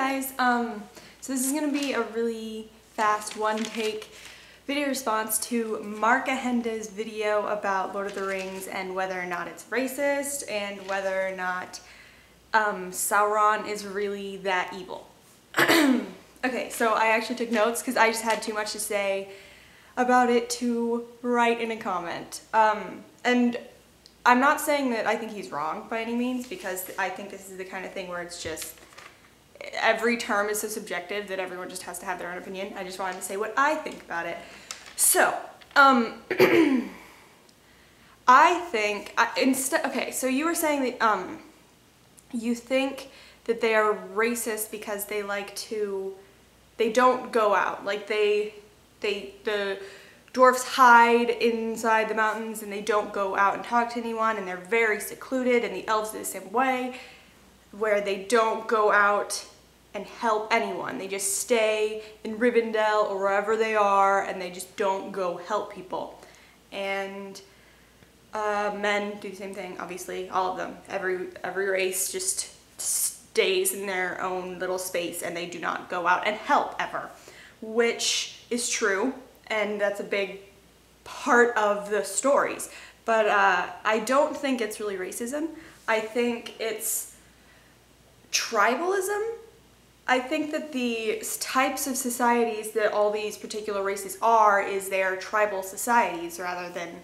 guys, so this is going to be a really fast one-take video response to Mark Ahenda's video about Lord of the Rings and whether or not it's racist and whether or not Sauron is really that evil. Okay, so I actually took notes because I just had too much to say about it to write in a comment. And I'm not saying that I think he's wrong by any means, because I think this is the kind of thing where it's just every term is so subjective that everyone just has to have their own opinion. I just wanted to say what I think about it. So, I think, okay, so you were saying that you think that they are racist because they don't go out, like the dwarfs hide inside the mountains and they don't go out and talk to anyone, and they're very secluded, and the elves are the same way, where they don't go out and help anyone. They just stay in Rivendell or wherever they are, and they just don't go help people. And men do the same thing, obviously, all of them. Every race just stays in their own little space and they do not go out and help ever, which is true, and that's a big part of the stories. But I don't think it's really racism. I think it's tribalism. I think that the types of societies that all these particular races is they're tribal societies rather than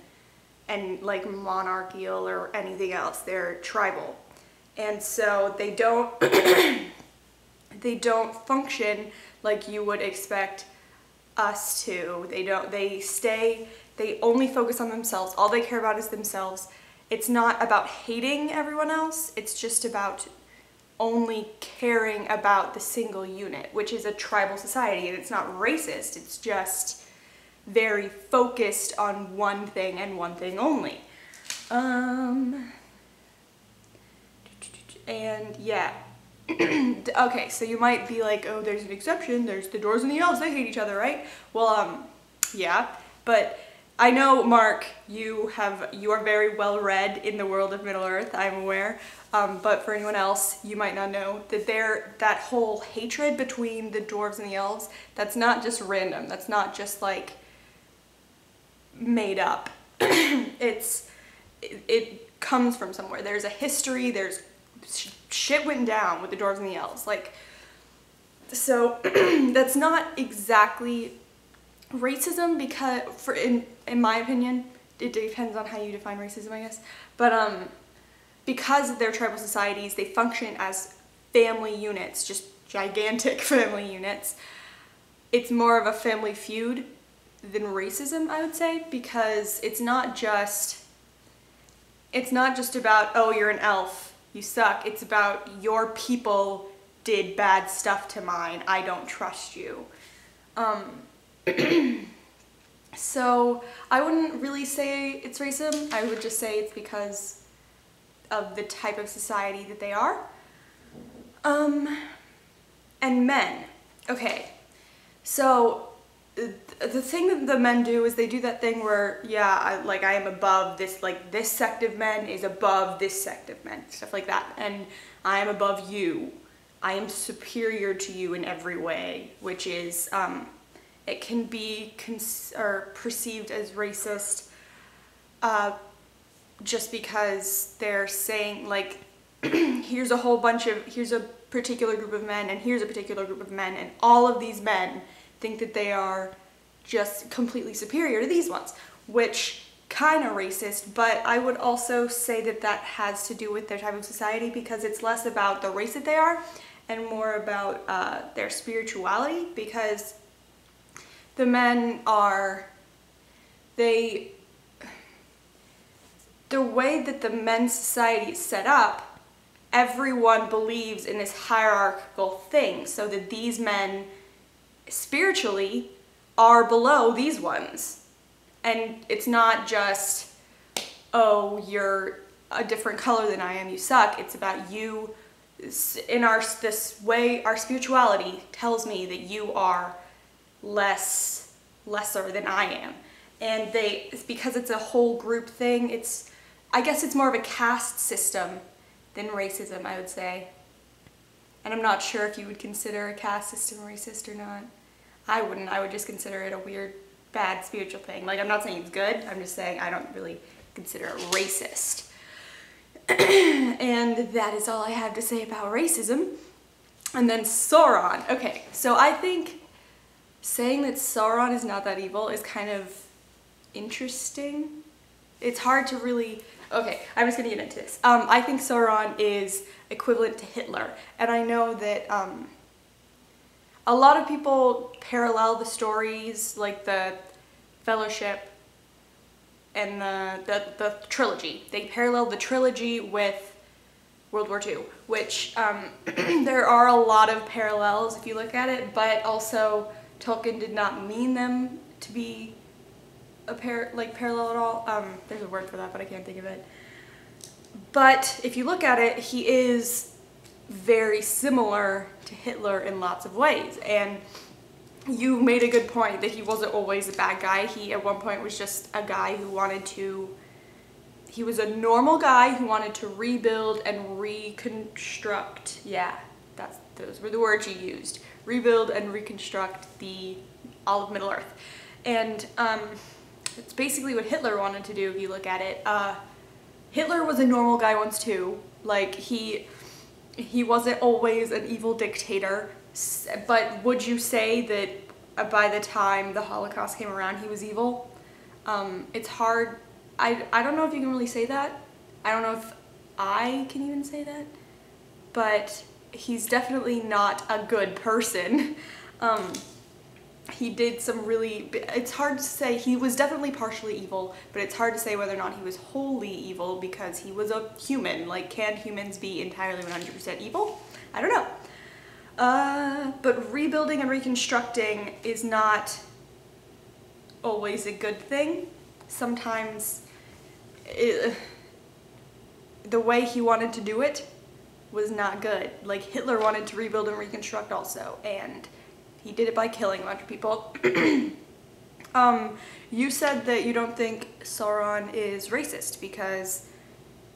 like monarchical or anything else. They're tribal. And so they don't they don't function like you would expect us to. They only focus on themselves. All they care about is themselves. It's not about hating everyone else. It's just about only caring about the single unit, which is a tribal society, and it's not racist. It's just very focused on one thing and one thing only. And yeah. Okay, so you might be like, oh, there's an exception. There's the dwarves and the elves. They hate each other, right? Well, yeah. But I know, Mark, you are very well read in the world of Middle-earth, I'm aware. But for anyone else, you might not know that that whole hatred between the dwarves and the elves, that's not just random. That's not just like made up. It comes from somewhere. There's a history. There's shit went down with the dwarves and the elves. Like, so that's not exactly racism, because in my opinion, it depends on how you define racism, I guess. But because they're tribal societies, they function as family units, just gigantic family units. It's more of a family feud than racism, I would say, because it's not just about, oh, you're an elf, you suck. It's about your people did bad stuff to mine, I don't trust you. So I wouldn't really say it's racism. I would just say it's because of the type of society that they are. And men. Okay, so the thing that the men do is they do that thing where, yeah, I am above this, like this sect of men is above this sect of men, stuff like that, and I am above you. I am superior to you in every way, which is, it can be perceived as racist just because they're saying, like, here's a particular group of men and here's a particular group of men, and all of these men think that they are just completely superior to these ones, which kind of racist. But I would also say that that has to do with their type of society, because it's less about the race that they are and more about their spirituality, because the men the way that the men's society is set up, everyone believes in this hierarchical thing, so that these men spiritually are below these ones. And it's not just, oh, you're a different color than I am, you suck. It's about you, in this way, our spirituality tells me that you are lesser than I am. And because it's a whole group thing, I guess it's more of a caste system than racism, I would say. And I'm not sure if you would consider a caste system racist or not. I wouldn't. I would just consider it a weird, bad spiritual thing. Like, I'm not saying it's good. I'm just saying I don't really consider it racist. And that is all I have to say about racism. And then Sauron. Okay, so I think saying that Sauron is not that evil is kind of interesting. It's hard to really... Okay, I'm just gonna get into this. I think Sauron is equivalent to Hitler, and I know that a lot of people parallel the stories, like the Fellowship and the trilogy. They parallel the trilogy with World War II, which there are a lot of parallels if you look at it, but Tolkien did not mean them to be parallel at all. There's a word for that, but I can't think of it. But if you look at it, he is very similar to Hitler in lots of ways. And you made a good point that he wasn't always a bad guy. He at one point was just a guy who wanted to, he was a normal guy who wanted to rebuild and reconstruct. Yeah, those were the words you used. Rebuild and reconstruct all of Middle Earth. And it's basically what Hitler wanted to do if you look at it. Hitler was a normal guy once too. Like, he wasn't always an evil dictator, but would you say that by the time the Holocaust came around he was evil? It's hard. I don't know if you can really say that. I don't know if I can even say that, but he's definitely not a good person. He did some really, it's hard to say, he was definitely partially evil, but it's hard to say whether or not he was wholly evil because he was a human. Like, can humans be entirely 100% evil? I don't know. But rebuilding and reconstructing is not always a good thing. Sometimes the way he wanted to do it was not good. Like, Hitler wanted to rebuild and reconstruct also, and he did it by killing a bunch of people. You said that you don't think Sauron is racist because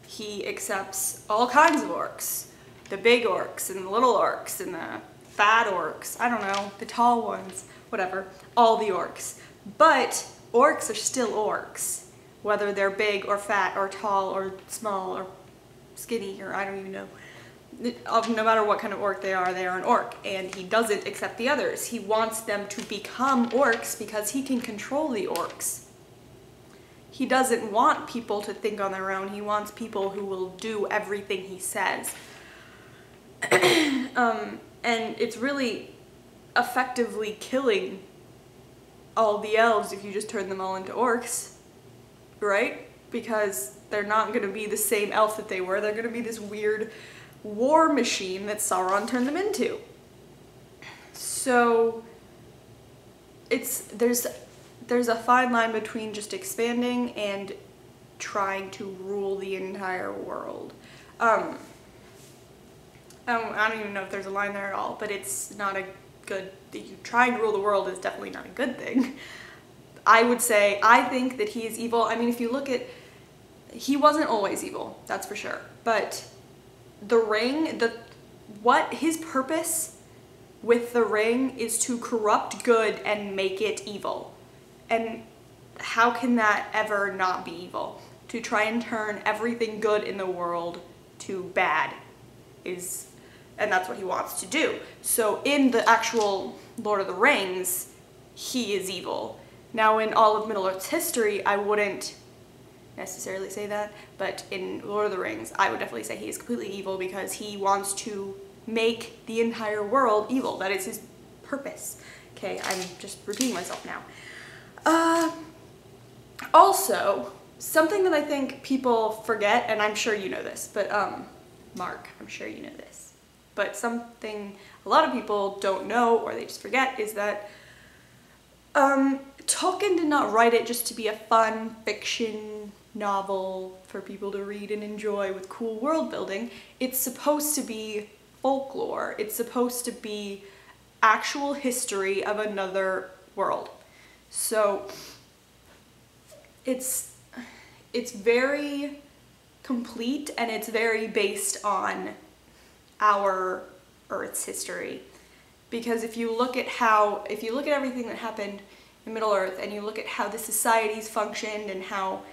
he accepts all kinds of orcs. The big orcs and the little orcs and the fat orcs. I don't know, the tall ones, whatever. All the orcs. But orcs are still orcs. Whether they're big or fat or tall or small or skinny or I don't even know. No matter what kind of orc they are an orc, and he doesn't accept the others. He wants them to become orcs because he can control the orcs. He doesn't want people to think on their own. He wants people who will do everything he says. And it's really effectively killing all the elves if you just turn them all into orcs, right? Because they're not going to be the same elf that they were. They're going to be this weird war machine that Sauron turned them into. So there's a fine line between just expanding and trying to rule the entire world. I don't even know if there's a line there at all, but it's not a good, trying to rule the world is definitely not a good thing. I would say, I think that he is evil. I mean, if you look at, he wasn't always evil, that's for sure, but the ring, what his purpose with the ring is to corrupt good and make it evil. And how can that ever not be evil? To try and turn everything good in the world to bad and that's what he wants to do. So in the actual Lord of the Rings, he is evil. Now in all of Middle-earth's history, I wouldn't necessarily say that, but in Lord of the Rings, I would definitely say he is completely evil because he wants to make the entire world evil. That is his purpose. Okay, I'm just repeating myself now. Also, something that I think people forget, and I'm sure you know this, but Mark, I'm sure you know this, but something a lot of people don't know or they just forget is that Tolkien did not write it just to be a fun fiction novel for people to read and enjoy with cool world building. It's supposed to be folklore. It's supposed to be actual history of another world. So it's very complete and it's very based on our Earth's history. Because if you look at everything that happened in Middle Earth, and you look at how the societies functioned and how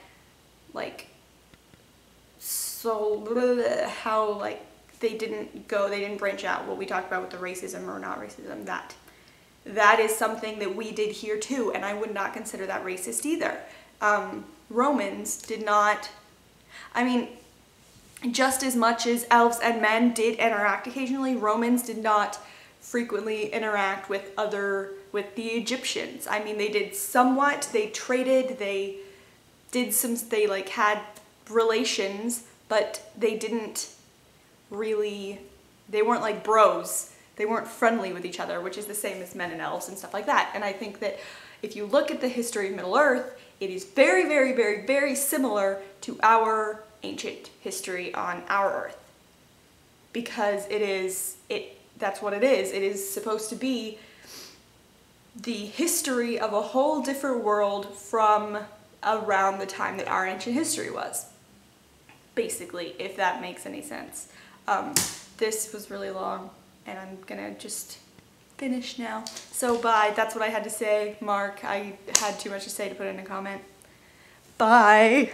like they didn't branch out, what we talked about with the racism or not racism, that is something that we did here too, and I would not consider that racist either. Romans did not, I mean, just as much as elves and men did interact occasionally, Romans did not frequently interact with the Egyptians. I mean, they did somewhat, they traded, they had relations, but they weren't like bros. They weren't friendly with each other, which is the same as men and elves and stuff like that. And I think that if you look at the history of Middle Earth, it is very, very, very, very similar to our ancient history on our Earth. Because that's what it is. It is supposed to be the history of a whole different world from around the time that our ancient history was. Basically, if that makes any sense. This was really long, and I'm gonna just finish now. So bye, that's what I had to say. Mark, I had too much to say to put in a comment. Bye.